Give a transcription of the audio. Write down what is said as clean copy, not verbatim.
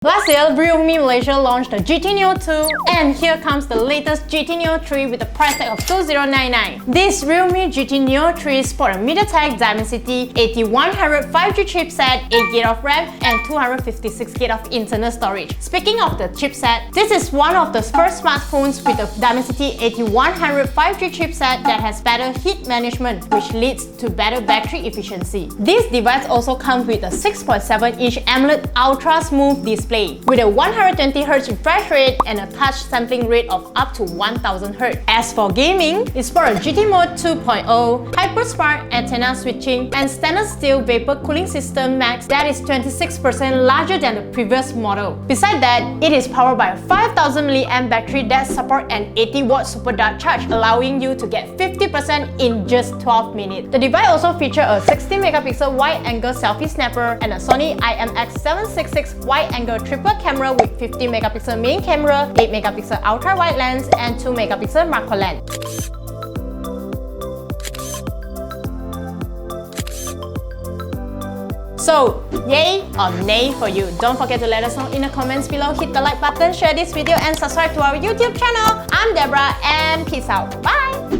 Last year, realme Malaysia launched the GT Neo 2, and here comes the latest GT Neo 3 with a price tag of 2099. This realme GT Neo 3 sports a MediaTek Dimensity 8100 5G chipset, 8GB of RAM, and 256GB of internal storage. Speaking of the chipset, this is one of the first smartphones with a Dimensity 8100 5G chipset that has better heat management, which leads to better battery efficiency. This device also comes with a 6.7-inch AMOLED Ultra Smooth display with a 120Hz refresh rate and a touch sampling rate of up to 1000Hz. As for gaming, it supports a GT Mode 2.0, HyperSpark antenna switching, and stainless steel vapor cooling system max that is 26% larger than the previous model. Besides that, it is powered by a 5000 mAh battery that supports an 80W super dark charge, allowing you to get 50% in just 12 minutes. The device also features a 60MP wide-angle selfie snapper and a Sony IMX766 wide-angle triple camera with 50MP main camera, 8MP ultra-wide lens, and 2MP macro lens. So, yay or nay for you? Don't forget to let us know in the comments below. Hit the like button, share this video, and subscribe to our YouTube channel. I'm Deborah, and peace out. Bye!